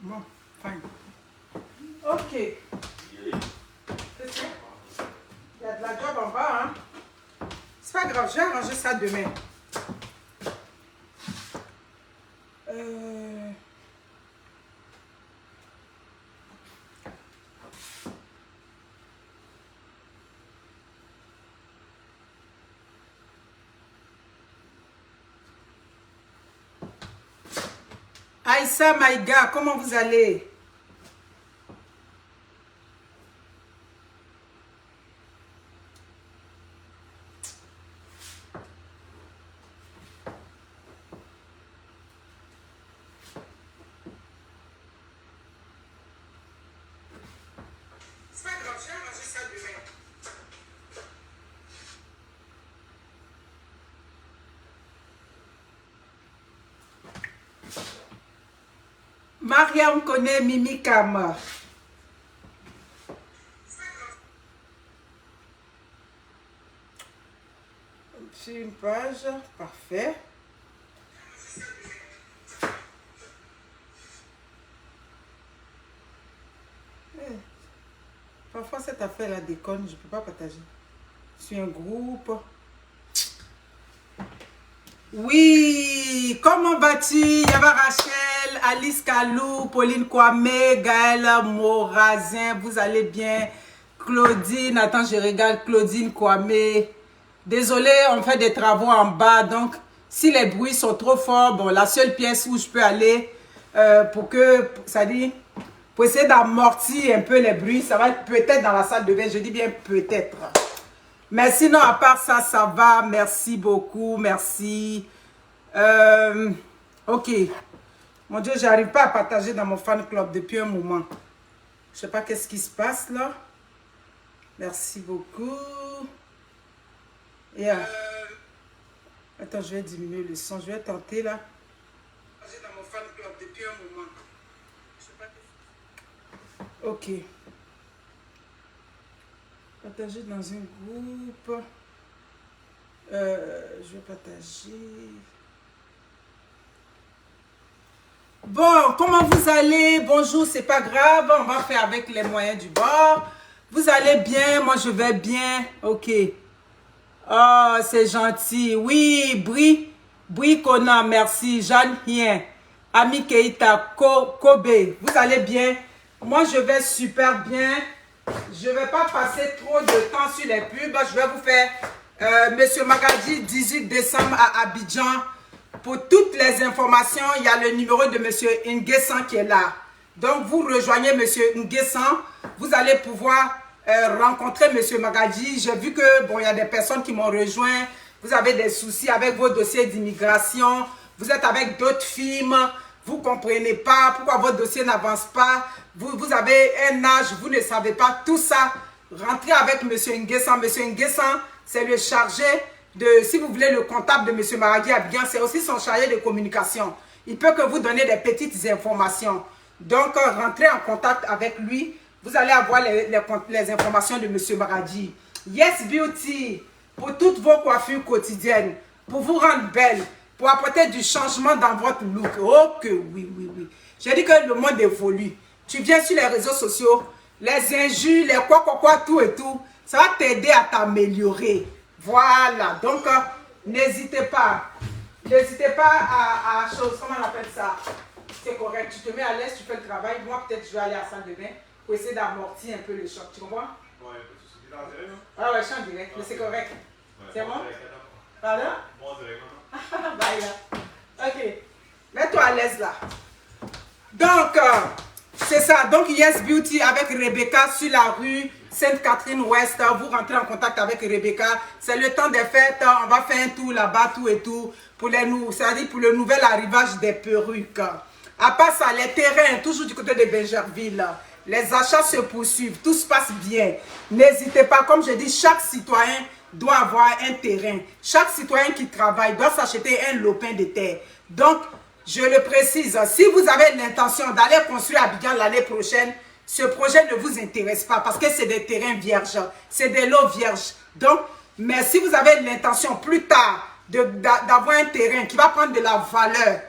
Bon, fine. Ok. C'est ça. Il y a de la job en bas, hein. C'est pas grave, je vais arranger ça demain. Aïssa Maïga, comment vous allez? C'est pas grave, je vais arranger ça demain. Mariam connaît Mimi Kama. Sur une page, parfait. Parfois cette affaire-là déconne, je ne peux pas partager. Sur un groupe. Oui, comment vas-tu? Yaba Rachel, Alice Kalou, Pauline Kwame, Gaëlle Morazin, vous allez bien? Claudine, attends, je regarde Claudine Kwame. Désolée, on fait des travaux en bas, donc si les bruits sont trop forts, bon, la seule pièce où je peux aller pour que, ça dit, pour essayer d'amortir un peu les bruits, ça va être peut-être dans la salle de bain, je dis bien peut-être. Mais sinon, à part ça, ça va. Merci beaucoup. Merci. Ok. Mon Dieu, j'arrive pas à partager dans mon fan club depuis un moment. Je sais pas qu'est-ce qui se passe là. Merci beaucoup. Yeah. Attends, je vais diminuer le son. Je vais tenter là. Dans mon fan club depuis un moment. Je sais pas. Ok. Partager dans un groupe. Je vais partager. Bon, comment vous allez? Bonjour, c'est pas grave. On va faire avec les moyens du bord. Vous allez bien? Moi, je vais bien. Ok. Oh, c'est gentil. Oui, Bri Kona, merci. Jeanne Hien. Ami Keita, Kobe. Vous allez bien? Moi, je vais super bien. Je ne vais pas passer trop de temps sur les pubs. Je vais vous faire Monsieur Magadji, 18 décembre à Abidjan. Pour toutes les informations, il y a le numéro de Monsieur Nguessan qui est là. Donc, vous rejoignez Monsieur Nguessan. Vous allez pouvoir rencontrer Monsieur Magadji. J'ai vu que, bon, il y a des personnes qui m'ont rejoint. Vous avez des soucis avec vos dossiers d'immigration. Vous êtes avec d'autres firmes. Vous ne comprenez pas pourquoi votre dossier n'avance pas. Vous avez un âge, vous ne savez pas tout ça. Rentrez avec M. Nguessan. M. Nguessan, c'est le chargé de, si vous voulez, le comptable de M. Magadji Abidjan, c'est aussi son chargé de communication. Il peut que vous donner des petites informations. Donc, rentrez en contact avec lui. Vous allez avoir les informations de M. Magadji. Yes Beauty, pour toutes vos coiffures quotidiennes, pour vous rendre belle, pour apporter du changement dans votre look. Oh que oui, oui, oui. J'ai dit que le monde évolue. Tu viens sur les réseaux sociaux, les injures, les quoi, tout et tout. Ça va t'aider à t'améliorer. Voilà. Donc, n'hésitez pas. N'hésitez pas à chose. Comment on appelle ça? C'est correct. Tu te mets à l'aise, tu fais le travail. Moi, peut-être, je vais aller à la salle de bain pour essayer d'amortir un peu le choc. Tu comprends? Ouais, c'est en direct. Ah ouais, je suis en direct. Mais c'est correct. Ouais, c'est bon? Pardon? Bon, bye là. Ok. Mets-toi à l'aise là. Donc, c'est ça. Donc, Yes Beauty avec Rebecca sur la rue Sainte-Catherine-Ouest. Vous rentrez en contact avec Rebecca. C'est le temps des fêtes. On va faire un tour là-bas, tout et tout. C'est-à-dire pour le nouvel arrivage des perruques. À part ça, les terrains, toujours du côté de Bergerville. Les achats se poursuivent. Tout se passe bien. N'hésitez pas. Comme je dis, chaque citoyen doit avoir un terrain. Chaque citoyen qui travaille doit s'acheter un lopin de terre. Donc, je le précise, si vous avez l'intention d'aller construire Abidjan l'année prochaine, ce projet ne vous intéresse pas parce que c'est des terrains vierges, c'est des lots vierges. Donc, mais si vous avez l'intention plus tard d'avoir un terrain qui va prendre de la valeur,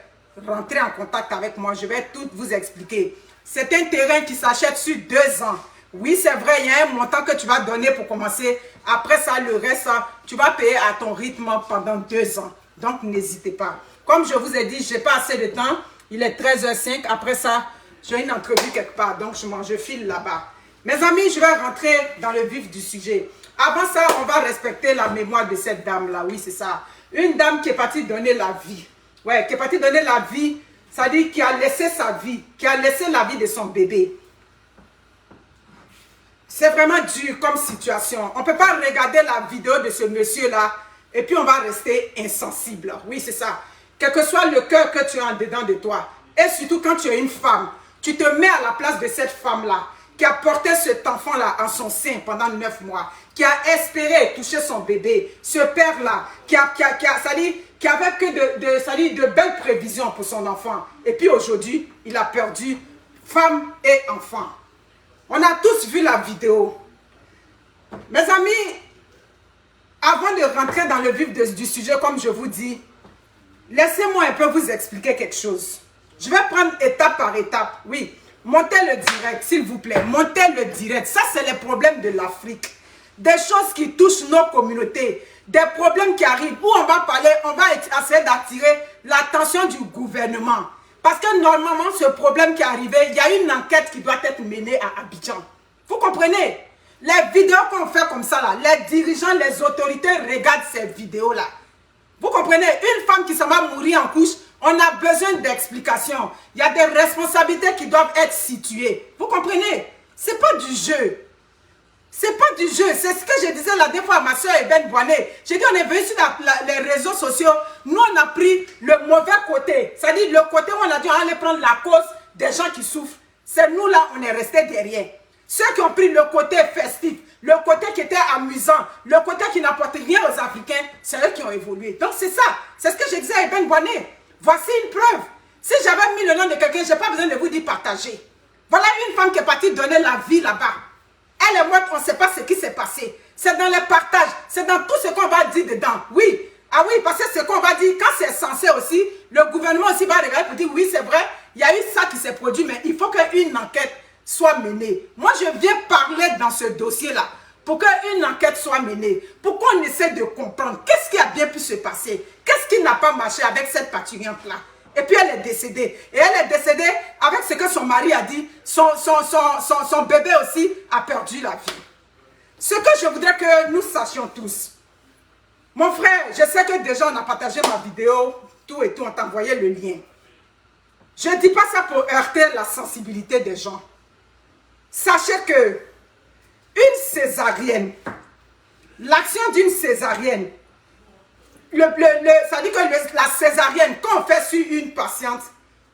rentrer en contact avec moi. Je vais tout vous expliquer. C'est un terrain qui s'achète sur 2 ans. Oui, c'est vrai, il y a un montant que tu vas donner pour commencer. Après ça, le reste, tu vas payer à ton rythme pendant 2 ans. Donc, n'hésitez pas. Comme je vous ai dit, je n'ai pas assez de temps. Il est 13h05. Après ça, j'ai une entrevue quelque part. Donc, je file là-bas. Mes amis, je vais rentrer dans le vif du sujet. Avant ça, on va respecter la mémoire de cette dame-là. Oui, c'est ça. Une dame qui est partie donner la vie. Ouais, qui est partie donner la vie. Ça dit qui a laissé sa vie. Qui a laissé la vie de son bébé. C'est vraiment dur comme situation. On ne peut pas regarder la vidéo de ce monsieur-là et puis on va rester insensible. Oui, c'est ça. Quel que soit le cœur que tu as en dedans de toi, et surtout quand tu es une femme, tu te mets à la place de cette femme-là qui a porté cet enfant-là en son sein pendant 9 mois, qui a espéré toucher son bébé, ce père-là, qui avait que de belles prévisions pour son enfant. Et puis aujourd'hui, il a perdu femme et enfant. On a tous vu la vidéo. Mes amis, avant de rentrer dans le vif du sujet, comme je vous dis, laissez-moi un peu vous expliquer quelque chose. Je vais prendre étape par étape. Oui, montez le direct, s'il vous plaît. Montez le direct. Ça, c'est les problèmes de l'Afrique. Des choses qui touchent nos communautés. Des problèmes qui arrivent où on va parler, on va essayer d'attirer l'attention du gouvernement. Parce que normalement, ce problème qui est arrivé, il y a une enquête qui doit être menée à Abidjan. Vous comprenez? Les vidéos qu'on fait comme ça, là, les dirigeants, les autorités regardent ces vidéos-là. Vous comprenez? Une femme qui s'en va mourir en couche, on a besoin d'explications. Il y a des responsabilités qui doivent être situées. Vous comprenez? C'est pas du jeu. C'est pas du jeu. C'est ce que je disais la dernière fois à ma soeur Eben Boané. J'ai dit, on est venu sur les réseaux sociaux. Nous, on a pris le mauvais côté. C'est-à-dire le côté où on a dit, on allait prendre la cause des gens qui souffrent. C'est nous là, on est restés derrière. Ceux qui ont pris le côté festif, le côté qui était amusant, le côté qui n'apportait rien aux Africains, c'est eux qui ont évolué. Donc c'est ça. C'est ce que je disais à Eben Boané. Voici une preuve. Si j'avais mis le nom de quelqu'un, je n'ai pas besoin de vous dire partager. Voilà une femme qui est partie donner la vie là-bas. Elle est morte, on ne sait pas ce qui s'est passé. C'est dans les partages, c'est dans tout ce qu'on va dire dedans. Oui, ah oui, parce que ce qu'on va dire, quand c'est censé aussi, le gouvernement aussi va regarder pour dire oui, c'est vrai, il y a eu ça qui s'est produit, mais il faut qu'une enquête soit menée. Moi, je viens parler dans ce dossier-là pour qu'une enquête soit menée, pour qu'on essaie de comprendre qu'est-ce qui a bien pu se passer, qu'est-ce qui n'a pas marché avec cette parturiente-là. Et puis elle est décédée. Et elle est décédée avec ce que son mari a dit. Son bébé aussi a perdu la vie. Ce que je voudrais que nous sachions tous. Mon frère, je sais que déjà on a partagé ma vidéo, tout et tout, on t'a envoyé le lien. Je ne dis pas ça pour heurter la sensibilité des gens. Sachez que une césarienne, l'action d'une césarienne, ça dit que la césarienne, quand on fait sur une patiente,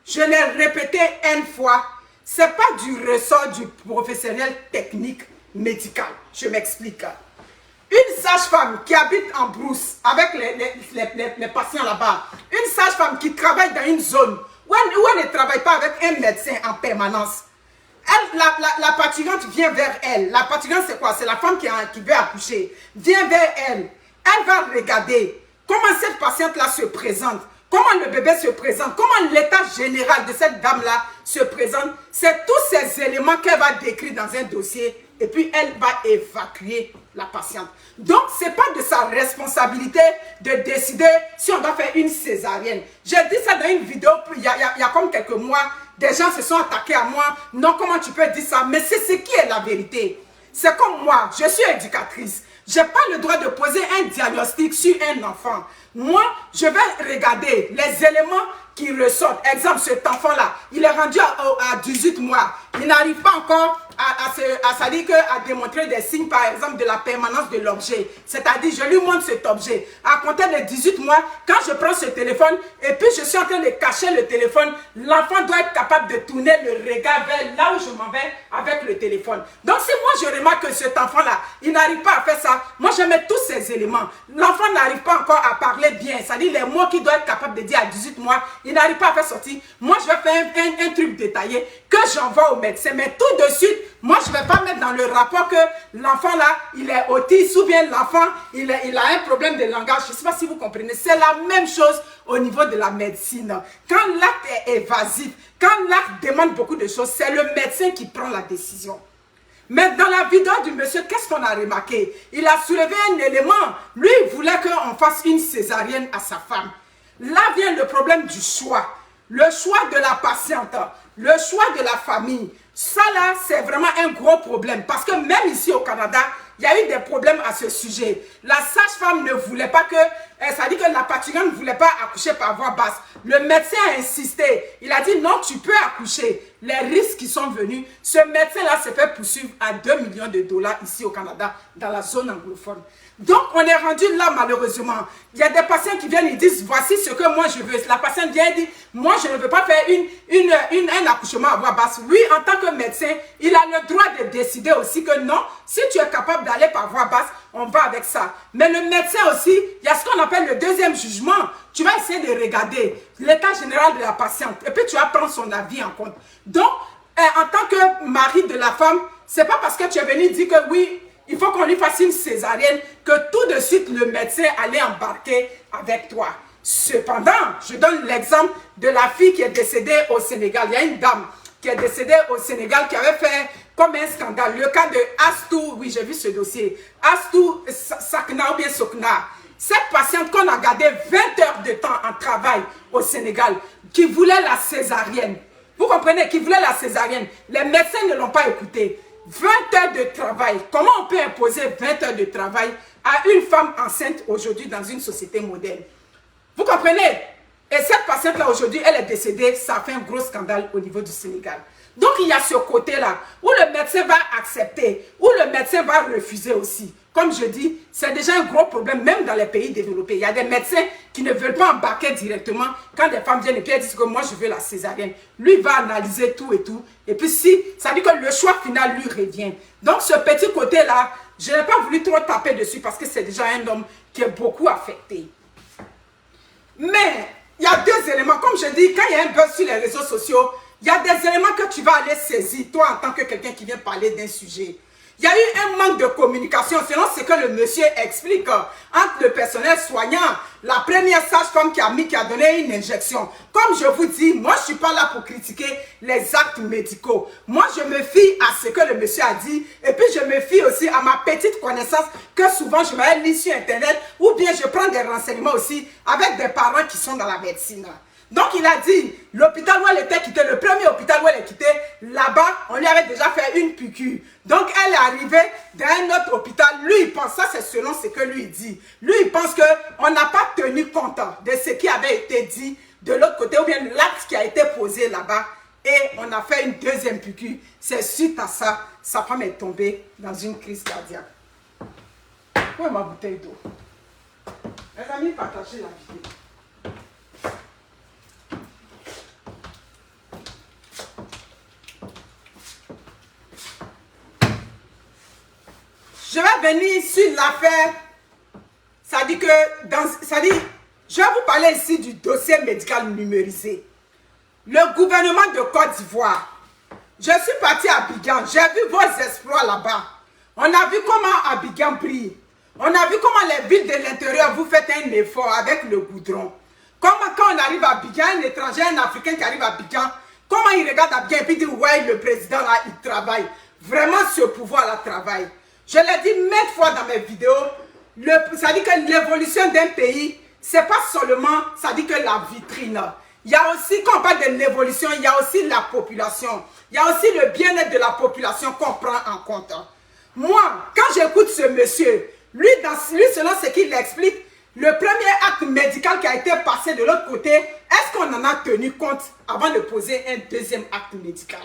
je l'ai répété une fois, ce n'est pas du ressort du professionnel technique médical. Je m'explique. Une sage-femme qui habite en brousse avec les patients là-bas, une sage-femme qui travaille dans une zone où elle ne travaille pas avec un médecin en permanence, la parturiente vient vers elle. La parturiente, c'est quoi? C'est la femme qui veut accoucher. Vient vers elle. Elle va regarder comment cette patiente-là se présente, comment le bébé se présente, comment l'état général de cette dame-là se présente. C'est tous ces éléments qu'elle va décrire dans un dossier et puis elle va évacuer la patiente. Donc, ce n'est pas de sa responsabilité de décider si on doit faire une césarienne. J'ai dit ça dans une vidéo il y a comme quelques mois. Des gens se sont attaqués à moi. Non, comment tu peux dire ça? Mais c'est ce qui est la vérité. C'est comme moi, je suis éducatrice. Je n'ai pas le droit de poser un diagnostic sur un enfant. Moi, je vais regarder les éléments qui ressortent. Exemple, cet enfant-là, il est rendu à 18 mois. Il n'arrive pas encore à démontrer des signes, par exemple, de la permanence de l'objet. C'est-à-dire, je lui montre cet objet. À compter de 18 mois, quand je prends ce téléphone et puis je suis en train de cacher le téléphone, l'enfant doit être capable de tourner le regard vers là où je m'en vais avec le téléphone. Donc, si moi, je remarque que cet enfant-là, il n'arrive pas à faire ça, moi, je mets tous ces éléments. L'enfant n'arrive pas encore à parler bien. C'est-à-dire, les mots qu'il doit être capable de dire à 18 mois, il n'arrive pas à faire sortir. Moi, je vais faire un truc détaillé que j'envoie au médecin. Mais tout de suite, Moi, je ne vais pas mettre dans le rapport que l'enfant là, il est autiste ou bien l'enfant, il a un problème de langage. Je ne sais pas si vous comprenez. C'est la même chose au niveau de la médecine. Quand l'acte est évasif, quand l'acte demande beaucoup de choses, c'est le médecin qui prend la décision. Mais dans la vidéo du monsieur, qu'est-ce qu'on a remarqué? Il a soulevé un élément. Lui, il voulait qu'on fasse une césarienne à sa femme. Là vient le problème du choix. Le choix de la patiente, le choix de la famille. Ça là, c'est vraiment un gros problème. Parce que même ici au Canada, il y a eu des problèmes à ce sujet. La sage-femme ne voulait pas que, ça dit que la parturiente ne voulait pas accoucher par voie basse. Le médecin a insisté. Il a dit non, tu peux accoucher. Les risques qui sont venus, ce médecin-là s'est fait poursuivre à 2 millions de dollars ici au Canada, dans la zone anglophone. Donc, on est rendu là, malheureusement. Il y a des patients qui viennent et disent, voici ce que moi je veux. La patiente vient et dit, moi je ne veux pas faire un accouchement à voix basse. Oui, en tant que médecin, il a le droit de décider aussi que non, si tu es capable d'aller par voix basse, on va avec ça. Mais le médecin aussi, il y a ce qu'on appelle le deuxième jugement. Tu vas essayer de regarder l'état général de la patiente et puis tu vas prendre son avis en compte. Donc, en tant que mari de la femme, c'est pas parce que tu es venu dire que oui, il faut qu'on lui fasse une césarienne que tout de suite le médecin allait embarquer avec toi. Cependant, je donne l'exemple de la fille qui est décédée au Sénégal. Il y a une dame qui est décédée au Sénégal qui avait fait comme un scandale. Le cas de Astou, oui j'ai vu ce dossier. Astou Sakna ou bien Sokna. Cette patiente qu'on a gardé 20 heures de temps en travail au Sénégal, qui voulait la césarienne. Vous comprenez, qui voulait la césarienne. Les médecins ne l'ont pas écouté. 20 heures de travail. Comment on peut imposer 20 heures de travail à une femme enceinte aujourd'hui dans une société moderne? Vous comprenez? Et cette patiente-là aujourd'hui, elle est décédée. Ça a fait un gros scandale au niveau du Sénégal. Donc il y a ce côté-là où le médecin va accepter, où le médecin va refuser aussi. Comme je dis, c'est déjà un gros problème même dans les pays développés. Il y a des médecins qui ne veulent pas embarquer directement quand des femmes viennent et puis elles disent que moi je veux la césarienne. Lui il va analyser tout et tout. Et puis si, ça dit que le choix final lui revient. Donc ce petit côté-là, je n'ai pas voulu trop taper dessus parce que c'est déjà un homme qui est beaucoup affecté. Mais il y a deux éléments. Comme je dis, quand il y a un buzz sur les réseaux sociaux, il y a des éléments que tu vas aller saisir, toi en tant que quelqu'un qui vient parler d'un sujet. Il y a eu un manque de communication, selon ce que le monsieur explique, entre le personnel soignant, la première sage-femme qui a donné une injection. Comme je vous dis, moi je ne suis pas là pour critiquer les actes médicaux. Moi je me fie à ce que le monsieur a dit, et puis je me fie aussi à ma petite connaissance que souvent je vais lire sur internet, ou bien je prends des renseignements aussi avec des parents qui sont dans la médecine. Donc il a dit, l'hôpital où elle était quittée, le premier hôpital où elle est quittée, là-bas, on lui avait déjà fait une piqûre. Donc elle est arrivée dans un autre hôpital. Lui, il pense, ça c'est selon ce que lui dit. Lui, il pense qu'on n'a pas tenu compte de ce qui avait été dit de l'autre côté, ou bien l'acte qui a été posé là-bas. Et on a fait une deuxième piqûre. C'est suite à ça, sa femme est tombée dans une crise cardiaque. Où est ma bouteille d'eau? Les amis, partagez la vidéo. Je vais venir sur l'affaire, ça dit que, je vais vous parler ici du dossier médical numérisé. Le gouvernement de Côte d'Ivoire, je suis parti à Abidjan, j'ai vu vos exploits là-bas. On a vu comment Abidjan brille. On a vu comment les villes de l'intérieur, vous faites un effort avec le goudron. Comment quand on arrive à Abidjan, un étranger, un Africain qui arrive à Abidjan, comment il regarde Abidjan et puis dit, ouais, le président là, il travaille. Vraiment, ce pouvoir-là travaille. Je l'ai dit maintes fois dans mes vidéos, ça dit que l'évolution d'un pays, c'est pas seulement, ça dit que la vitrine. Il y a aussi, quand on parle de l'évolution, il y a aussi la population. Il y a aussi le bien-être de la population qu'on prend en compte. Moi, quand j'écoute ce monsieur, lui selon ce qu'il explique, le premier acte médical qui a été passé de l'autre côté, est-ce qu'on en a tenu compte avant de poser un deuxième acte médical?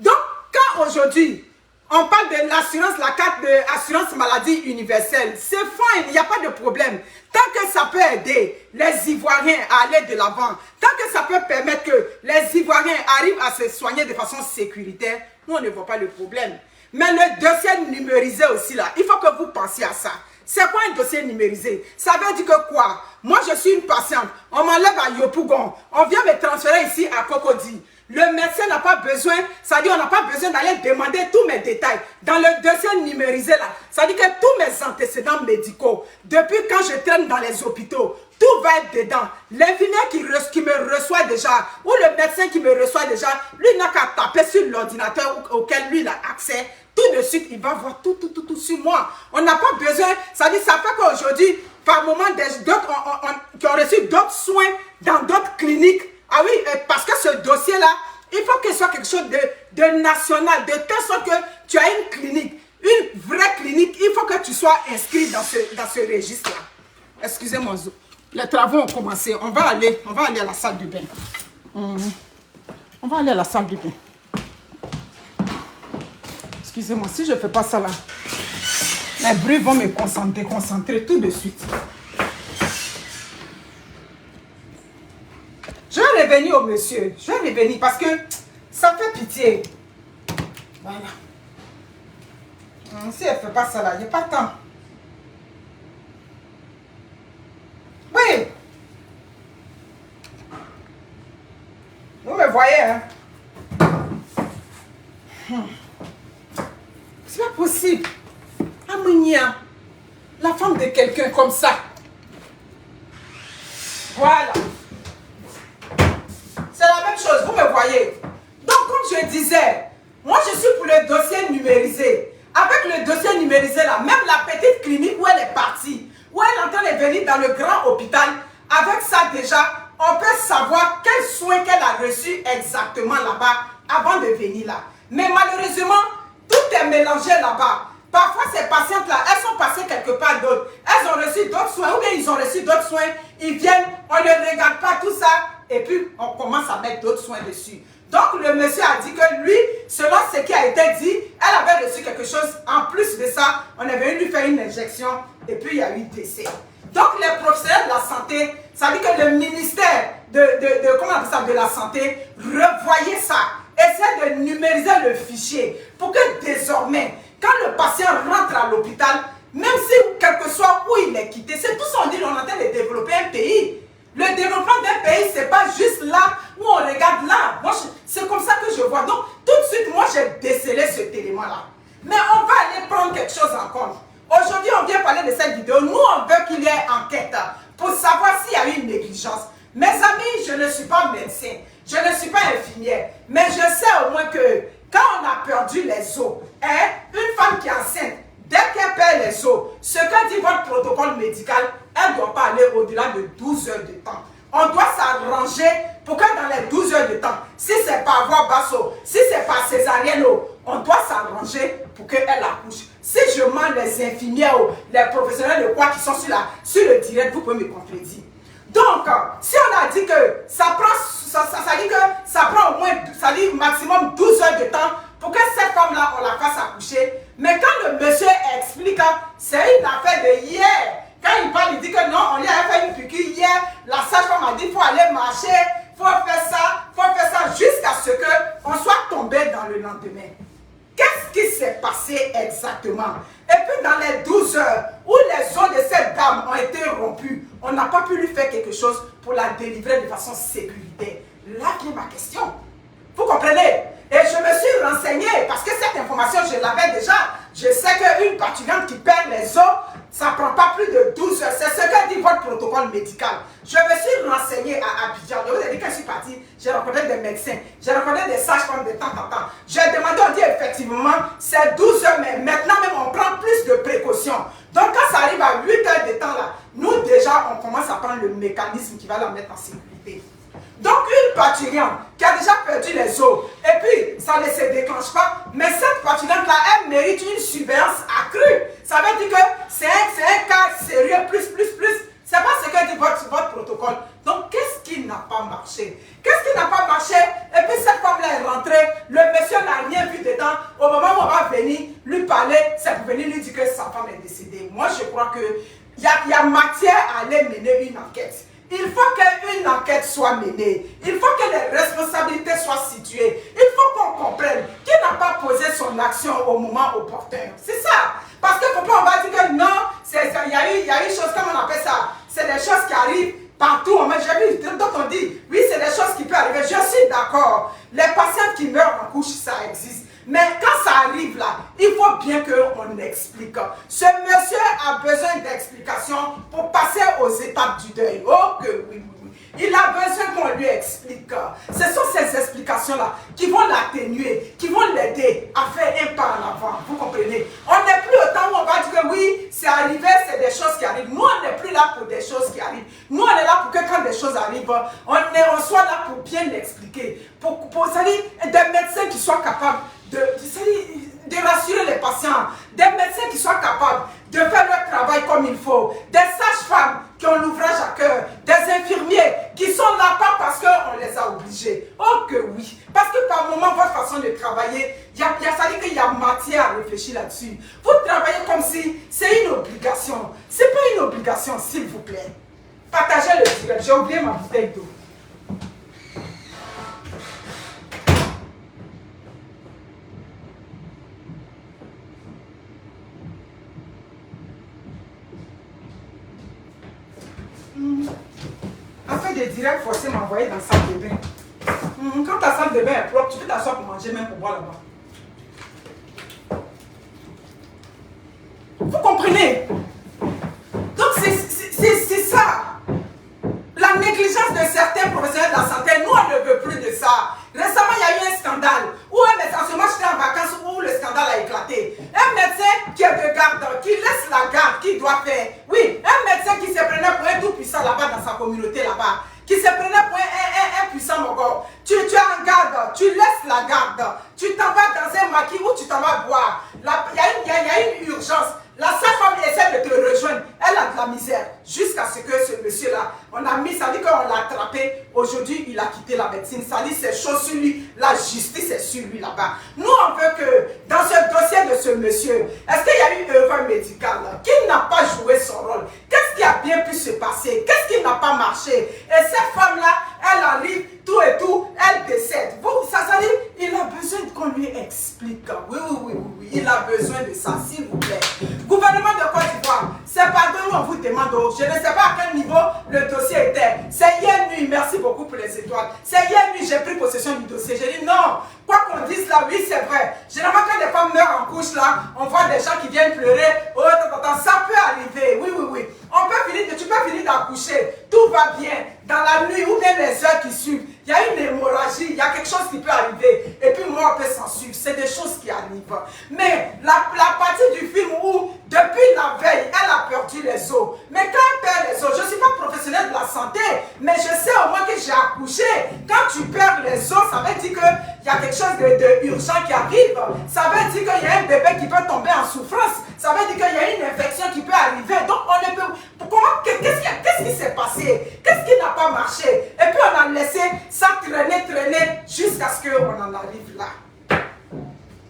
Donc, quand aujourd'hui, on parle de l'assurance, la carte d'assurance maladie universelle. C'est fine, il n'y a pas de problème. Tant que ça peut aider les Ivoiriens à aller de l'avant, tant que ça peut permettre que les Ivoiriens arrivent à se soigner de façon sécuritaire, nous on ne voit pas le problème. Mais le dossier numérisé aussi là, il faut que vous pensiez à ça. C'est quoi un dossier numérisé? Ça veut dire que quoi? Moi je suis une patiente, on m'enlève à Yopougon, on vient me transférer ici à Cocody. Le médecin n'a pas besoin, ça dit on n'a pas besoin d'aller demander tous mes détails. Dans le dossier numérisé là, ça dit que tous mes antécédents médicaux, depuis quand je traîne dans les hôpitaux, tout va être dedans. L'infirmière qui me reçoit déjà, ou le médecin qui me reçoit déjà, lui n'a qu'à taper sur l'ordinateur auquel lui il a accès. Tout de suite, il va voir tout sur moi. On n'a pas besoin, ça dit, ça fait qu'aujourd'hui, par moment, d'autres qui ont reçu d'autres soins dans d'autres cliniques. Ah oui, parce que ce dossier-là, il faut que ce soit quelque chose de national, de telle sorte que tu as une clinique, une vraie clinique, il faut que tu sois inscrit dans ce registre-là. Excusez-moi, les travaux ont commencé. On va aller à la salle du bain. On va aller à la salle du bain. Excusez-moi, si je ne fais pas ça là, les bruits vont me concentrer tout de suite. Je vais revenir au monsieur. Je vais revenir parce que ça fait pitié. Voilà. Si elle ne fait pas ça là, il n'y a pas de temps. Oui. Vous me voyez, hein? C'est pas possible. Amounia, la femme de quelqu'un comme ça. Voilà. C'est la même chose, vous me voyez. Donc, comme je disais, moi je suis pour le dossier numérisé. Avec le dossier numérisé là, même la petite clinique où elle est partie, où elle est en train de venir dans le grand hôpital, avec ça déjà, on peut savoir quels soins qu'elle a reçus exactement là-bas avant de venir là. Mais malheureusement, tout est mélangé là-bas. Parfois, ces patientes-là, elles sont passées quelque part d'autre. Elles ont reçu d'autres soins, ou bien ils ont reçu d'autres soins. Ils viennent, on ne regarde pas tout ça, et puis on commence à mettre d'autres soins dessus. Donc, le monsieur a dit que lui, selon ce qui a été dit, elle avait reçu quelque chose. En plus de ça, on est venu lui faire une injection, et puis il y a eu décès. Donc, les professionnels de la santé, ça veut dire que le ministère comment on appelle ça, de la santé, revoyait ça. Essaie de numériser le fichier pour que désormais, quand le patient rentre à l'hôpital, même si quel que soit où il est quitté, c'est tout ça, on dit qu'on est en train de développer un pays. Le développement d'un pays, c'est pas juste là où on regarde là. C'est comme ça que je vois. Donc, tout de suite, moi, j'ai décelé cet élément-là. Mais on va aller prendre quelque chose en compte. Aujourd'hui, on vient parler de cette vidéo. Nous, on veut qu'il y ait enquête pour savoir s'il y a eu une négligence. Mes amis, je ne suis pas médecin. Je ne suis pas infirmière. Mais je sais au moins que quand on a perdu les os, une femme qui est enceinte, dès qu'elle perd les os, ce que dit votre protocole médical, elle ne doit pas aller au-delà de 12 heures de temps. On doit s'arranger pour que dans les 12 heures de temps, si c'est par voie basse, si c'est par césarienne, on doit s'arranger pour qu'elle accouche. Si je mens les infirmières, les professionnels de quoi qui sont sur le direct, vous pouvez me contredire. Donc, si on a dit que ça prend au moins, ça dit maximum 12 heures de temps pour que cette femme-là, on la fasse accoucher. Mais quand le monsieur explique, c'est une affaire de hier. Quand il parle, il dit que non, on lui a fait une piqûre hier. La sage-femme a dit qu'il faut aller marcher, il faut faire ça jusqu'à ce qu'on soit tombé dans le lendemain. Qu'est-ce qui s'est passé exactement? Et puis dans les 12 heures où les os de cette dame ont été rompus, on n'a pas pu lui faire quelque chose pour la délivrer de façon sécuritaire. Là vient ma question. Vous comprenez? Et je me suis renseignée parce que cette information, je l'avais déjà. Je sais qu'une parturiente qui perd les os, ça ne prend pas plus de 12 heures. C'est ce que dit votre protocole médical. Je me suis renseignée à Abidjan. Je vous ai dit que je suis partie, j'ai rencontré des médecins, j'ai rencontré des sages-femmes de temps en temps. J'ai demandé, on dit effectivement, c'est 12 heures, mais maintenant même on prend plus de précautions. Donc quand ça arrive à 8 heures de temps là, nous déjà on commence à prendre le mécanisme qui va la mettre en sécurité. Donc une parturiente qui a déjà perdu les os, et puis ça ne se déclenche pas, mais cette parturiente-là, elle mérite une surveillance accrue. Ça veut dire que c'est un cas sérieux, plus. C'est pas ce que dit votre protocole. Donc qu'est-ce qui n'a pas marché? Qu'est-ce qui n'a pas marché? Et puis cette femme-là est rentrée, le monsieur n'a rien vu dedans. Au moment où on va venir lui parler, c'est pour venir lui dire que sa femme est décédée. Moi je crois qu'il y a matière à aller mener une enquête. Il faut qu'une enquête soit menée. Il faut que les responsabilités soient situées. Il faut qu'on comprenne qui n'a pas posé son action au moment opportun. C'est ça. Parce que pourquoi on va dire que non, il y a une chose, comme on appelle ça, c'est des choses qui arrivent Partout, j'ai vu, donc on dit, oui, c'est des choses qui peuvent arriver. Je suis d'accord. Les patients qui meurent en couche, ça existe. Mais quand ça arrive là, il faut bien qu'on explique. Ce monsieur a besoin d'explications pour passer aux étapes du deuil. Oh que oui. Il a besoin qu'on lui explique. Ce sont ces explications-là qui vont l'atténuer, qui vont l'aider à faire un pas en avant. Vous comprenez? On n'est plus au temps où on va dire que oui, c'est arrivé, c'est des choses qui arrivent. Nous, on n'est plus là pour des choses qui arrivent. Nous, on est là pour que quand des choses arrivent, on soit là pour bien l'expliquer. C'est-à-dire des médecins qui soient capables de rassurer les patients, des médecins qui soient capables de faire leur travail comme il faut, des sages-femmes qui ont l'ouvrage à cœur, des infirmiers qui sont là pas parce qu'on les a obligés. Oh que oui, parce que par moment, votre façon de travailler, ça dit qu'il y a matière à réfléchir là-dessus. Vous travaillez comme si c'est une obligation. C'est pas une obligation, s'il vous plaît. Partagez le direct. J'ai oublié ma bouteille d'eau. En fait, des directs forcés m'envoyer dans la salle de bain. Quand ta salle de bain est propre, tu peux t'asseoir pour manger, même pour boire là-bas. Vous comprenez? Donc, c'est ça. La négligence de certains professionnels de la santé, nous, on ne veut plus de ça. Récemment, il y a eu un scandale où un médecin, moi j'étais en vacances où le scandale a éclaté. Un médecin qui est de garde, qui laisse la garde, qui doit faire. Oui, un médecin qui se prenait pour un tout puissant là-bas dans sa communauté là-bas. Qui se prenait pour un puissant mogol. Tu es en garde, tu laisses la garde. Tu t'en vas dans un maquis où tu t'en vas boire. Il y a une urgence. La sage-femme essaie de te rejoindre. Elle a de la misère. Jusqu'à ce que ce monsieur-là, on a mis, ça dit qu'on l'a attrapé. Aujourd'hui, il a quitté la médecine. Ça dit c'est chaud sur lui. La justice est sur lui là-bas. Nous, on veut que dans ce dossier de ce monsieur, est-ce qu'il y a eu erreur médicale? Qui n'a pas joué son rôle? Qu'est-ce qui a bien pu se passer? Qu'est-ce qui n'a pas marché? Et cette femme-là, elle arrive, tout et tout, elle décède. Vous, ça dit, il a besoin qu'on lui explique. Oui, il a besoin de ça, s'il vous plaît. Gouvernement de Côte d'Ivoire, c'est pardon, on vous demande. Je ne sais pas à quel niveau le dossier était. C'est hier nuit, merci beaucoup pour les étoiles. C'est hier nuit, j'ai pris possession du dossier. J'ai dit non, quoi qu'on dise là, oui, c'est vrai. Généralement, quand des femmes meurent en couche là, on voit des gens qui viennent pleurer. Oh, ça peut arriver, oui. Tu peux finir d'accoucher, tout va bien. Dans la nuit ou bien les heures qui suivent, il y a une hémorragie, il y a quelque chose qui peut arriver. Et puis moi, on peut s'en suivre. C'est des choses qui arrivent. Mais la partie du film où, depuis la veille, elle a perdu les os. Mais quand elle perd les os, je ne suis pas professionnelle de la santé, mais je sais au moins que j'ai accouché. Quand tu perds les os, ça veut dire qu'il y a quelque chose d'urgent qui arrive. Ça veut dire qu'il y a un bébé qui peut tomber en souffrance. Ça veut dire qu'il y a une infection qui peut arriver. Donc, on ne peut... Qu'est-ce qui s'est passé? Qu'est-ce qui n'a pas marché? Et puis, on a laissé ça traîner jusqu'à ce qu'on en arrive là.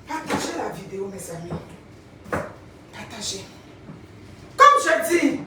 Partagez la vidéo, mes amis. Partagez. Comme je dis,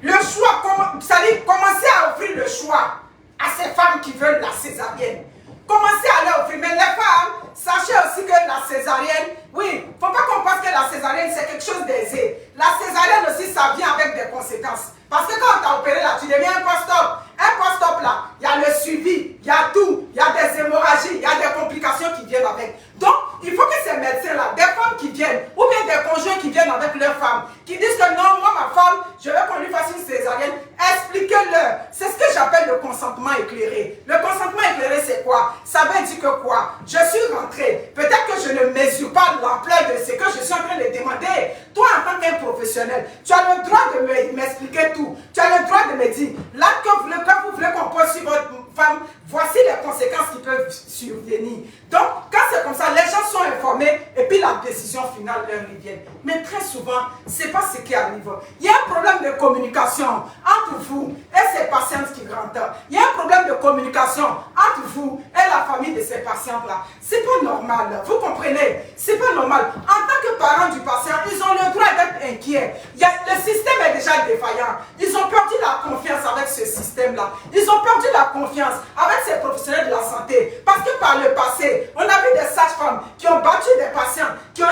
le choix, c'est-à-dire commencer à offrir le choix à ces femmes qui veulent la césarienne. Commencez à leur offrir. Mais les femmes, sachez aussi que la césarienne, oui, il ne faut pas qu'on pense que la césarienne, c'est quelque chose d'aisé. La césarienne aussi, ça vient avec des conséquences. Parce que quand on t'a opéré là, tu deviens un post-op. Un post-op là, il y a le suivi, il y a tout, il y a des hémorragies, il y a des complications qui viennent avec. Donc, il faut que ces médecins-là, des femmes qui viennent, ou bien des conjoints qui viennent avec leurs femmes, qui disent que non, moi, ma femme, je veux qu'on lui fasse une césarienne, expliquez-leur. C'est ce que j'appelle le consentement éclairé. Le consentement éclairé, c'est quoi? Ça veut dire que quoi? Je suis rentrée. Peut-être que je ne mesure pas l'ampleur de ce que je suis en train de demander. Toi, en tant qu'un professionnel, tu as le droit de m'expliquer tout. Tu as le droit de me dire, là, quand vous voulez qu'on pose sur votre femme, voici les conséquences qui peuvent survenir. Donc, quand c'est comme ça, les gens sont informés et puis la décision finale leur revient. Mais très souvent, ce n'est pas ce qui arrive. Il y a un problème de communication entre vous et ces patientes qui rentrent. Il y a un problème de communication entre vous et la famille de ces patientes-là. Ce n'est pas normal. Vous comprenez? Ce n'est pas normal. En tant que parents du patient, ils ont le droit d'être inquiets. Le système est déjà défaillant. Ils ont perdu la confiance avec ce système-là. Ils ont perdu la confiance avec ces professionnels de la santé. Parce que par le passé, on a vu des sages-femmes qui ont battu des patients, qui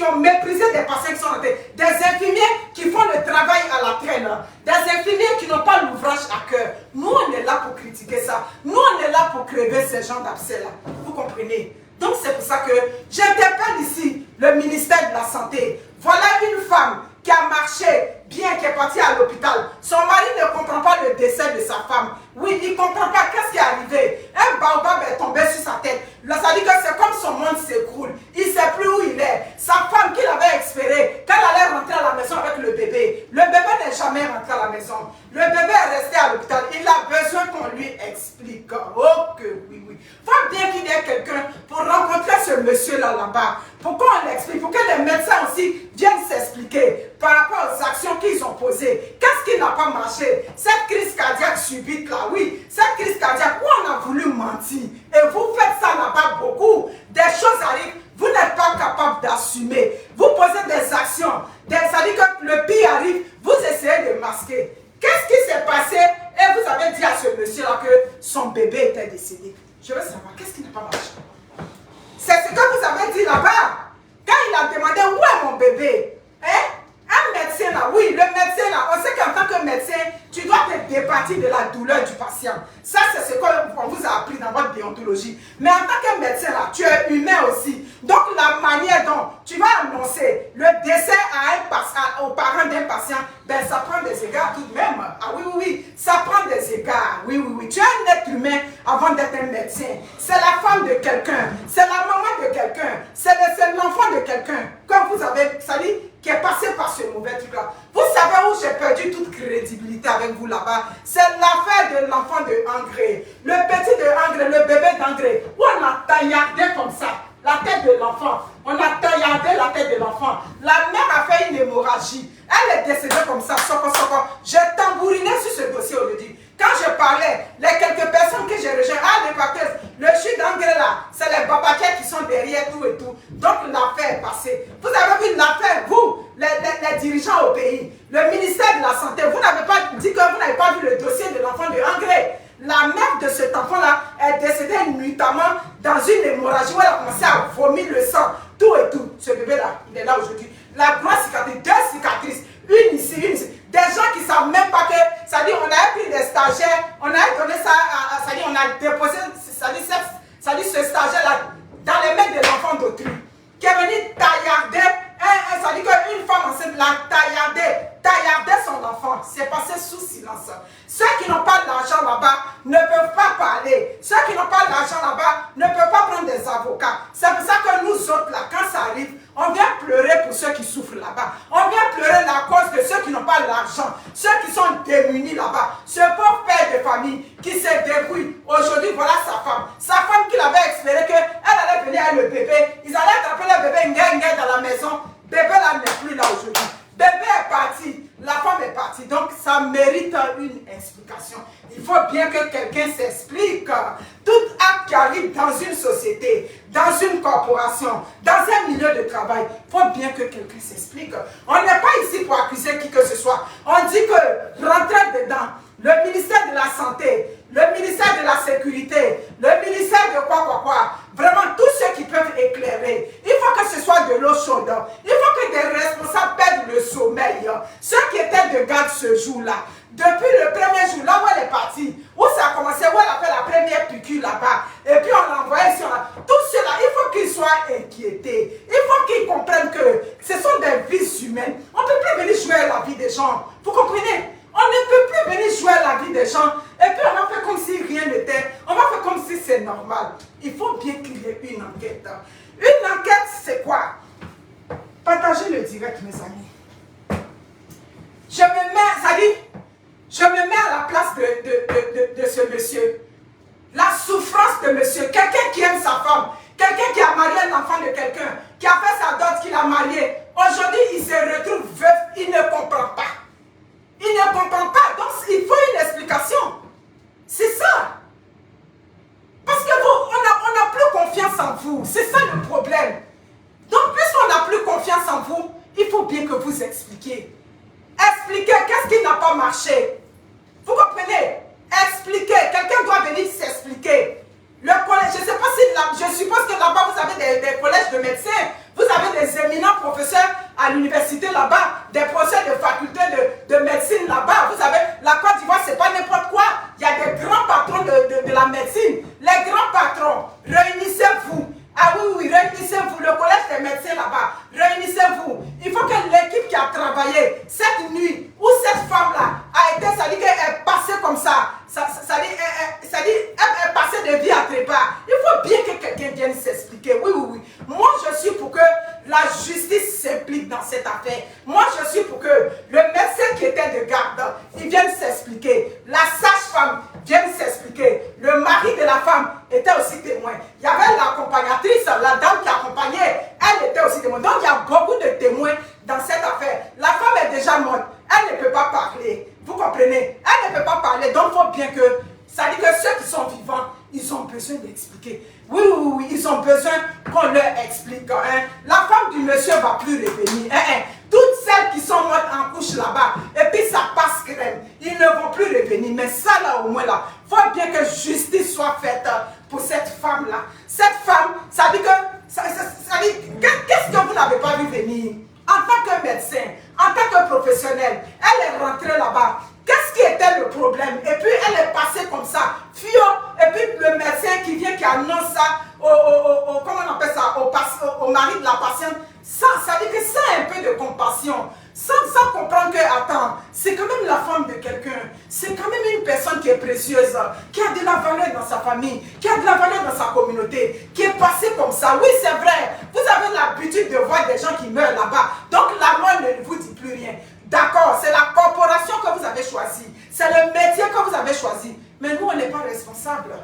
ont méprisé des patients qui sont rentrés, des infirmiers qui font font le travail à la traîne, des infirmiers qui n'ont pas l'ouvrage à cœur. Nous, on est là pour critiquer ça. Nous, on est là pour crever ces gens d'abcès-là. Vous comprenez? Donc, c'est pour ça que j'interpelle ici le ministère de la Santé. Voilà une femme qui a marché bien, qui est partie à l'hôpital. Son mari ne comprend pas le décès de sa femme. Oui, il ne comprend pas qu'est-ce qui est arrivé. Un baobab est tombé sur sa tête. Ça dit que c'est comme son monde s'écroule. Il ne sait plus où il est. Sa femme qu'il avait espérée, quand elle allait rentrer à la maison avec le bébé n'est jamais rentré à la maison. Le bébé est resté à l'hôpital. Il a besoin qu'on lui explique. Oh que oui, oui. Il faut bien qu'il y ait quelqu'un pour rencontrer ce monsieur-là là-bas. Pourquoi on l'explique? Pour que les médecins aussi viennent s'expliquer par rapport aux actions qu'ils ont posées. Qu'est-ce qui n'a pas marché? Cette crise cardiaque subite là, oui. Cette crise cardiaque où on a voulu mentir. Et vous faites ça là-bas beaucoup. Des choses arrivent. Vous n'êtes pas capable d'assumer. Vous posez des actions. Ça dit que le pire arrive. Vous essayez de masquer. Qu'est-ce qui s'est passé? Et vous avez dit à ce monsieur-là que son bébé était décédé. Je veux savoir, qu'est-ce qui n'a pas marché? C'est ce que vous avez dit là-bas. Quand il a demandé où est mon bébé, hein? Un médecin là, oui, le médecin là, on sait qu'en tant que médecin, tu dois te départir de la douleur du patient. Ça, c'est ce qu'on vous a appris dans votre déontologie. Mais en tant que médecin là, tu es humain aussi. Donc, la manière dont tu vas annoncer le décès aux parents d'un patient, ben ça prend des égards tout de même. Ah oui, oui, oui, ça prend des égards. Oui, oui, oui. Tu es un être humain avant d'être un médecin. C'est la femme de quelqu'un, c'est la maman de quelqu'un, c'est l'enfant de quelqu'un. Quand vous avez, ça dit, qui est passé par ce mauvais truc-là. Vous savez où j'ai perdu toute crédibilité avec vous là-bas? C'est l'affaire de l'enfant de Angré. Le petit de Angré, le bébé d'Angré, où on a taillardé comme ça la tête de l'enfant. On a taillardé la tête de l'enfant. La mère a fait une hémorragie. Elle est décédée comme ça, J'ai tambouriné sur ce dossier aujourd'hui. Quand je parlais, les quelques personnes que j'ai rejointes, les partenaires, le chute d'Angré là, c'est les babaquets qui sont derrière tout et tout. Donc l'affaire est passée. Vous avez vu l'affaire, vous, les dirigeants au pays, le ministère de la Santé, vous n'avez pas dit que vous n'avez pas vu le dossier de l'enfant de Angré. La mère de cet enfant-là est décédée nuitamment dans une hémorragie où elle a commencé à vomir le sang, tout et tout. Ce bébé-là, il est là aujourd'hui. La grosse cicatrice, 2 cicatrices, une ici, une ici. Des gens qui ne savent même pas que, ça dit, on a pris des stagiaires, on a donné ça, ça dit, on a déposé, ça dit, ce stagiaire-là dans les mains de l'enfant d'autrui, qui est venu taillarder, ça dit qu'une femme enceinte l'a taillardé son enfant. C'est passé sous silence. Ceux qui n'ont pas d'argent là-bas ne peuvent pas parler. Ceux qui n'ont pas d'argent là-bas ne peuvent pas prendre des avocats. C'est pour ça que nous autres, là, quand ça arrive, on vient pleurer pour ceux qui souffrent là-bas. On vient pleurer la cause de ceux qui n'ont pas l'argent, ceux qui sont démunis là-bas. Ce pauvre père de famille qui se débrouille. Aujourd'hui, voilà sa femme. Sa femme qu'il avait espéré qu'elle allait venir avec le bébé. Ils allaient attraper le bébé dans la maison. Bébé là n'est plus là aujourd'hui. Bébé est parti, la femme est partie, donc ça mérite une explication. Il faut bien que quelqu'un s'explique. Tout acte qui arrive dans une société, dans une corporation, dans un milieu de travail, il faut bien que quelqu'un s'explique. On n'est pas ici pour accuser qui que ce soit. On dit que rentrer dedans, le ministère de la Santé, le ministère de la Sécurité, le ministère de quoi, vraiment tous ceux qui peuvent éclairer. Il faut que ce soit de l'eau chaude. Il faut que des responsables perdent le sommeil. Ceux qui étaient de garde ce jour-là, depuis le premier jour, là où elle est partie, où ça a commencé, où elle a fait la première piqûre là-bas, et puis on l'a envoyé sur là. Tout cela, il faut qu'ils soient inquiétés. Il faut qu'ils comprennent que ce sont des vies humaines. On ne peut plus venir jouer la vie des gens. Vous comprenez? On ne peut plus venir jouer la vie des gens et puis on va faire comme si rien n'était. On va faire comme si c'est normal. Il faut bien qu'il y ait une enquête. Une enquête, c'est quoi? Partagez le direct, mes amis. Je me mets à la place de ce monsieur. La souffrance de monsieur. Quelqu'un qui aime sa femme. Quelqu'un qui a marié un enfant de quelqu'un. Qui a fait sa dot, qui l'a marié. Aujourd'hui, il se retrouve veuf. Il ne comprend pas. Il ne comprend pas, donc il faut une explication. C'est ça. Parce que on n'a plus confiance en vous. C'est ça le problème. Donc, puisqu'on n'a plus confiance en vous, il faut bien que vous expliquiez. Expliquez qu'est-ce qui n'a pas marché. Vous comprenez? Expliquez. Quelqu'un doit venir s'expliquer. Le collège, je ne sais pas si, je suppose que là-bas, vous avez des collèges de médecins. Vous avez des éminents professeurs à l'université là-bas, des professeurs de faculté la dame qui accompagnait, elle était aussi témoin. Donc il y a beaucoup de témoins dans cette affaire. La femme est déjà morte, elle ne peut pas parler. Vous comprenez? Elle ne peut pas parler, donc il faut bien que, ça dit que ceux qui sont vivants, ils ont besoin d'expliquer. Oui, oui, oui, ils ont besoin qu'on leur explique. Hein. La femme du monsieur ne va plus revenir. Toutes celles qui sont mortes en couche là-bas, et puis ça passe crème, ils ne vont plus revenir. Mais ça là, au moins là, il faut bien que justice soit faite pour cette femme-là. Cette femme, ça dit que, qu'est-ce que vous n'avez pas vu venir? En tant que médecin, en tant que professionnel, elle est rentrée là-bas. Qu'est-ce qui était le problème? Et puis elle est passée comme ça, fio, et puis le médecin qui vient, qui annonce ça comment on appelle ça, au mari de la patiente, ça dit que ça a un peu de compassion, sans comprendre que, attends, c'est quand même la femme de quelqu'un, c'est quand même une personne qui est précieuse, qui a de la valeur dans sa famille, qui a de la valeur dans sa communauté, qui est passée comme ça. Oui, c'est vrai, vous avez l'habitude de voir des gens qui meurent là-bas, donc la mort ne vous dit plus rien. D'accord, c'est la corporation que vous avez choisie, c'est le métier que vous avez choisi, mais nous, on n'est pas responsables.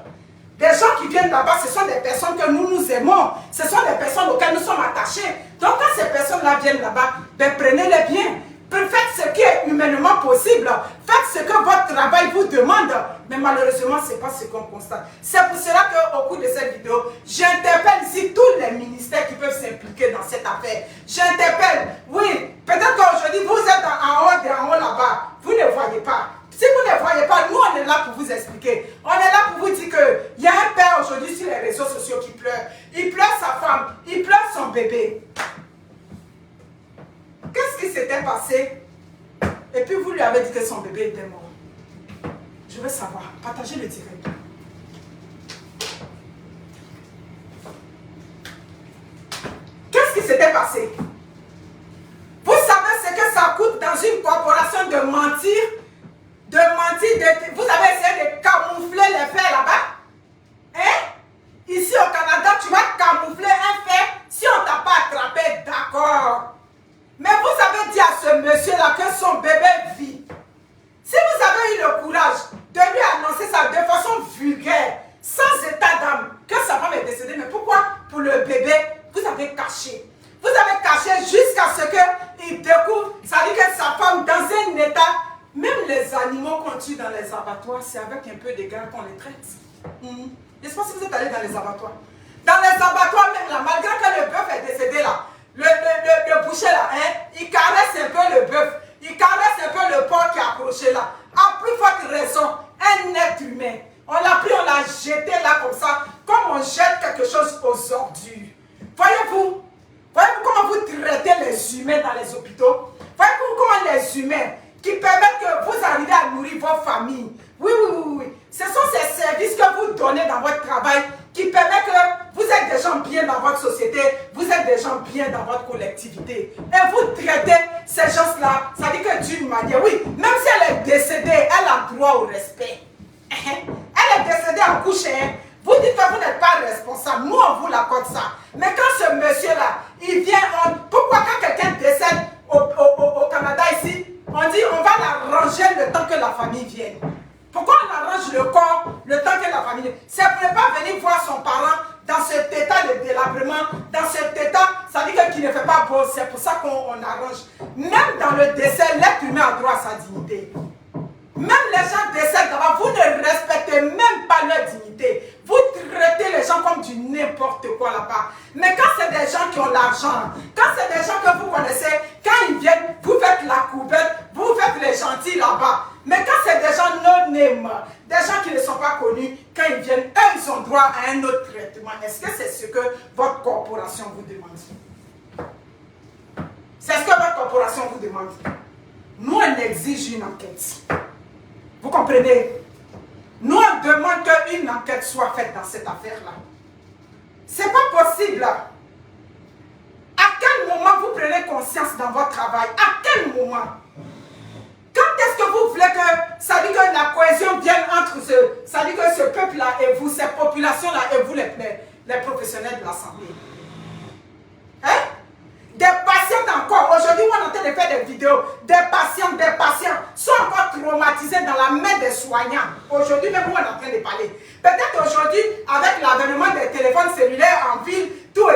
Des gens qui viennent là-bas, ce sont des personnes que nous aimons, ce sont des personnes auxquelles nous sommes attachés. Donc quand ces personnes-là viennent là-bas, ben, prenez-les bien. Faites ce qui est humainement possible. Faites ce que votre travail vous demande. Mais malheureusement, ce n'est pas ce qu'on constate. C'est pour cela qu'au cours de cette vidéo, j'interpelle ici tous les ministères qui peuvent s'impliquer dans cette affaire. J'interpelle, oui, peut-être qu'aujourd'hui, vous êtes en haut là-bas. Vous ne voyez pas. Si vous ne voyez pas, nous, on est là pour vous expliquer. On est là pour vous dire qu'il y a un père aujourd'hui sur les réseaux sociaux qui pleure. Il pleure sa femme, il pleure son bébé. Qu'est-ce qui s'était passé? Et puis vous lui avez dit que son bébé était mort. Je veux savoir. Partagez le direct. Qu'est-ce qui s'était passé? Vous savez ce que ça coûte dans une corporation de mentir? Vous avez essayé de camoufler les faits là-bas? Hein? Ici au Canada, tu vas camoufler un fait si on ne t'a pas attrapé, d'accord. Mais vous avez dit à ce monsieur-là que son bébé vit. Si vous avez eu le courage de lui annoncer ça de façon vulgaire, sans état d'âme, que sa femme est décédée, mais pourquoi pour le bébé, vous avez caché? Vous avez caché jusqu'à ce qu'il découvre, ça dit que sa femme dans un état. Même les animaux qu'on tue dans les abattoirs, c'est avec un peu d'égard qu'on les traite. Je ne sais pas si vous êtes allé dans les abattoirs. Dans les abattoirs même là, malgré que le bœuf est décédé là, le boucher là, hein, il caresse un peu le bœuf, il caresse un peu le porc qui est accroché là. À plus forte raison, un être humain, on l'a pris, on l'a jeté là comme ça, comme on jette quelque chose aux ordures. Voyez-vous comment vous traitez les humains dans les hôpitaux? Voyez-vous comment les humains qui permettent que vous arrivez à nourrir vos familles. Oui, oui, oui, oui. Ce sont ces services que vous donnez dans votre travail qui permettent que vous êtes des gens bien dans votre société, vous êtes des gens bien dans votre collectivité. Et vous traitez ces gens-là, ça dit que d'une manière, oui, même si elle est décédée, elle a droit au respect. Elle est décédée en couche, hein. Vous dites que vous n'êtes pas responsable, nous on vous l'accorde ça. Mais quand ce monsieur-là, il vient, pourquoi quand quelqu'un décède au Canada ici, on dit on va l'arranger le temps que la famille vienne. Pourquoi on arrange le corps le temps que la famille vienne? C'est pour ne pas venir voir son parent dans cet état de délabrement, dans cet état, ça dit qu'il ne fait pas beau, c'est pour ça qu'on arrange. Même dans le décès, l'être humain a droit à sa dignité. Même les gens décèdent là-bas, vous ne respectez même pas leur dignité. Vous traitez les gens comme du n'importe quoi là-bas. Mais quand c'est des gens qui ont l'argent, quand c'est des gens que vous connaissez, quand ils viennent, vous faites la couverte, vous faites les gentils là-bas. Mais quand c'est des gens non-name, des gens qui ne sont pas connus, quand ils viennent, eux, ils ont droit à un autre traitement. Est-ce que c'est ce que votre corporation vous demande? C'est ce que votre corporation vous demande. Nous, on exige une enquête. Vous comprenez? Nous, on demande qu'une enquête soit faite dans cette affaire-là. C'est pas possible. À quel moment vous prenez conscience dans votre travail? À quel moment? Quand est-ce que vous voulez que, ça dit que la cohésion vienne entre ça dit que ce peuple-là et vous, cette population-là et vous, les professionnels de la santé? Hein? Des patients encore, aujourd'hui on est en train de faire des vidéos, des patients sont encore traumatisés dans la main des soignants. Aujourd'hui même on est en train de parler. Peut-être aujourd'hui, avec l'avènement des téléphones cellulaires en ville, tout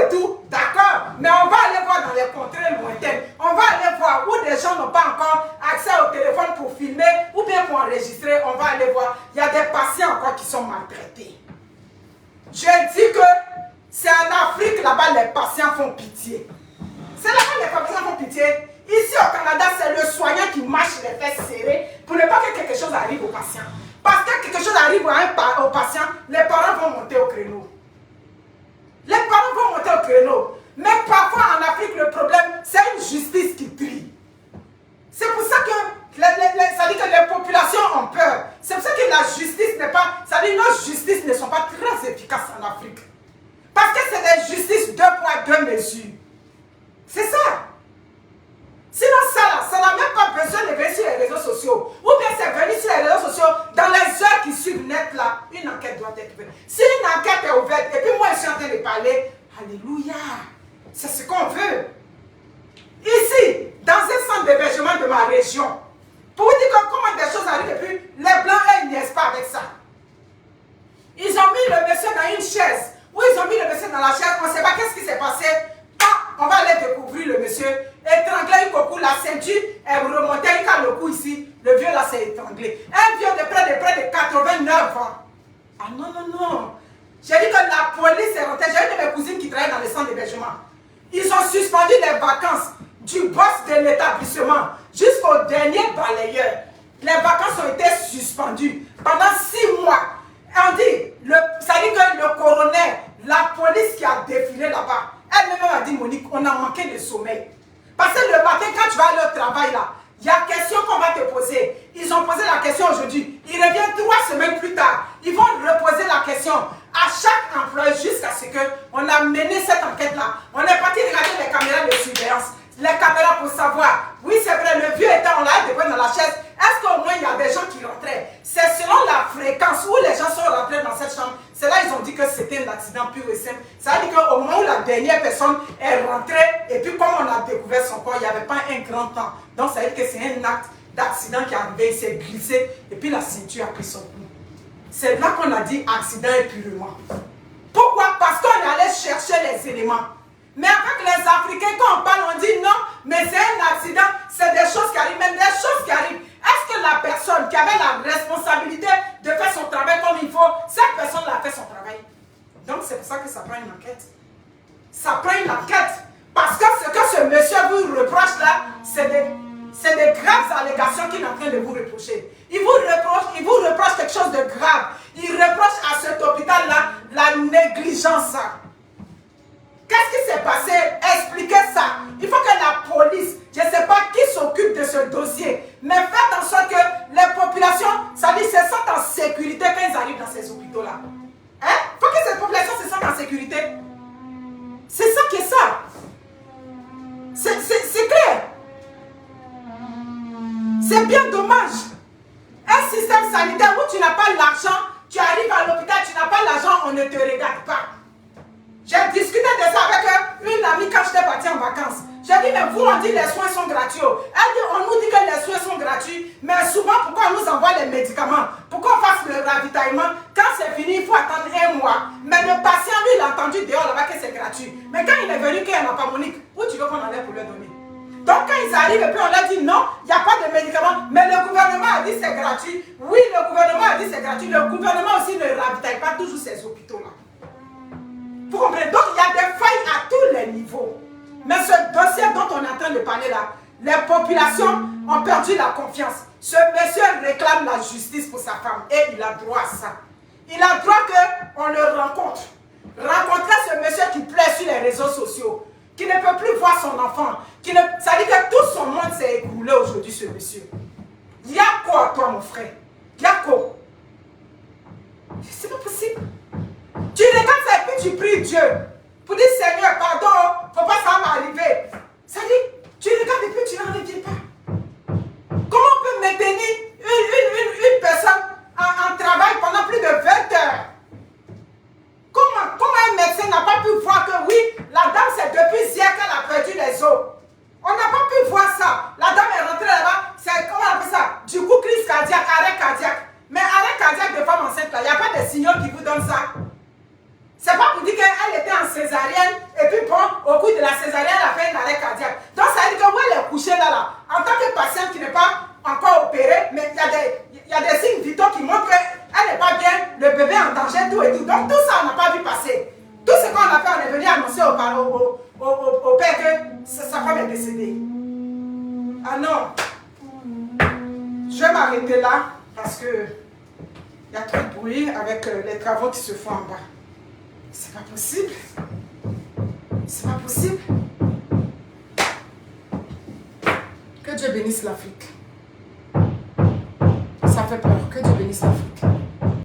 Afrique, là-bas, les patients font pitié. C'est là-bas les patients font pitié. Ici au Canada, c'est le soignant qui marche les fesses serrées pour ne pas que quelque chose arrive au patient. Parce que quelque chose arrive au patient, les parents vont monter au créneau. Les parents vont monter au créneau. Mais parfois en Afrique, le problème, c'est une justice qui trie. C'est pour ça que ça dit que les populations ont peur. C'est pour ça que la justice n'est pas... Ça dit que nos justices ne sont pas très efficaces en Afrique. Parce que c'est des justices 2 poids 2 mesures. C'est ça. Sinon ça n'a même pas besoin de venir sur les réseaux sociaux. Ou bien c'est venir sur les réseaux sociaux, dans les heures qui suivent net là, une enquête doit être faite. Si une enquête est ouverte, et puis moi je suis en train de parler, alléluia, c'est ce qu'on veut. Ici, dans un centre d'hébergement de ma région, pour vous dire comment des choses arrivent, et puis les blancs, ils niaisent pas avec ça. Ils ont mis le monsieur dans une chaise, ou ils ont mis le monsieur dans la chaise, on ne sait pas qu'est-ce qui s'est passé. On va aller découvrir le monsieur, étranglé une coco, la ceinture est remontée, il a le cou ici, le vieux là s'est étranglé. Un vieux de près de 89 ans. Ah non, non, non. J'ai dit que la police est rentrée, j'ai une de mes cousines qui travaille dans le centre d'hébergement. Ils ont suspendu les vacances du boss de l'établissement jusqu'au dernier balayeur. Les vacances ont été suspendues pendant 6 mois. Et on dit, ça dit que le coroner, la police qui a défilé là-bas, elle-même a dit, Monique, on a manqué de sommeil. Parce que le matin, quand tu vas aller au travail là, il y a question qu'on va te poser. Ils ont posé la question aujourd'hui. Ils reviennent 3 semaines plus tard. Ils vont reposer la question à chaque employé jusqu'à ce qu'on a mené cette enquête-là. On est parti regarder les caméras de surveillance. Les caméras pour savoir. Oui, c'est vrai, le vieux étant, on l'a déposé dans la chaise. Est-ce qu'au moins il y a des gens qui rentraient? C'est selon la fréquence où les gens sont rentrés dans cette chambre. C'est là ils ont dit que c'était un accident pur et simple. Ça veut dire qu'au moment où la dernière personne est rentrée, et puis comme on a découvert son corps, il n'y avait pas un grand temps. Donc ça veut dire que c'est un acte d'accident qui est arrivé, il s'est glissé, et puis la ceinture a pris son coup. C'est là qu'on a dit accident épurément. Pourquoi? Parce qu'on est allé chercher les éléments. Mais avec les Africains, quand on parle, on dit non, mais c'est un accident, c'est des choses qui arrivent, même des choses qui arrivent. Est-ce que la personne qui avait la responsabilité de faire son travail comme il faut, cette personne-là a fait son travail? Donc c'est pour ça que ça prend une enquête. Ça prend une enquête. Parce que ce que ce monsieur vous reproche là, c'est des graves allégations qu'il est en train de vous reprocher. Il vous reproche quelque chose de grave. Il reproche à cet hôpital-là la négligence. Qu'est-ce qui s'est passé? Expliquez ça. Il faut que la police, je ne sais pas qui s'occupe de ce dossier, mais faites en sorte que les populations, ça dit, se sentent en sécurité quand ils arrivent dans ces hôpitaux-là. Hein? Il faut que ces populations se sentent en sécurité. C'est ça qui est ça. C'est clair. C'est bien dommage. Un système sanitaire où tu n'as pas l'argent, tu arrives à l'hôpital, tu n'as pas l'argent, on ne te regarde pas. J'ai discuté de ça avec une amie quand j'étais partie en vacances. J'ai dit, mais vous, on dit les soins sont gratuits. Elle dit, on nous dit que les soins sont gratuits, mais souvent, pourquoi on nous envoie les médicaments? Pourquoi on fasse le ravitaillement? Quand c'est fini, il faut attendre 1 mois. Mais le patient, lui, il a entendu dehors là-bas que c'est gratuit. Mais quand il est venu, qu'il n'y a pas Monique, où tu veux qu'on allait pour leur donner? Donc, quand ils arrivent, et puis on leur dit non, il n'y a pas de médicaments, mais le gouvernement a dit c'est gratuit. Oui, le gouvernement a dit c'est gratuit. Le gouvernement aussi ne ravitaille pas toujours ces hôpitaux-là. Vous comprenez? Donc, il y a des failles à tous les niveaux. Mais ce dossier dont on est en train de parler là, les populations ont perdu la confiance. Ce monsieur réclame la justice pour sa femme et il a droit à ça. Il a droit qu'on le rencontre. Rencontrer ce monsieur qui plaît sur les réseaux sociaux, qui ne peut plus voir son enfant, ça dit que tout son monde s'est écoulé aujourd'hui, ce monsieur. Il y a quoi, toi, mon frère? Il y a quoi? C'est pas possible. Tu regardes ça et puis tu pries Dieu pour dire Seigneur, pardon, faut pas ça m'arriver. Ça dit, tu regardes et puis tu n'en reviens pas. Comment on peut maintenir une personne en travail pendant plus de 20 heures? Comment un médecin n'a pas pu voir que oui, la dame c'est depuis hier qu'elle a perdu les os? On n'a pas pu voir ça. La dame est rentrée là-bas, c'est comment on appelle ça? Du coup, crise cardiaque, arrêt cardiaque. Mais arrêt cardiaque de femme enceinte là, il n'y a pas de signaux qui vous donnent ça. C'est pas pour dire qu'elle était en césarienne et puis bon, au cours de la césarienne, elle a fait un arrêt cardiaque. Donc ça veut dire que où elle est couchée là, en tant que patiente qui n'est pas encore opérée, mais il y a des signes vitaux qui montrent qu'elle n'est pas bien, le bébé est en danger, tout et tout. Donc tout ça, on n'a pas vu passer. Tout ce qu'on a fait, on est venu annoncer au père que sa femme est décédée. Ah non. Je vais m'arrêter là parce que il y a trop de bruit avec les travaux qui se font en bas. C'est pas possible. C'est pas possible. Que Dieu bénisse l'Afrique. Ça fait peur. Que Dieu bénisse l'Afrique.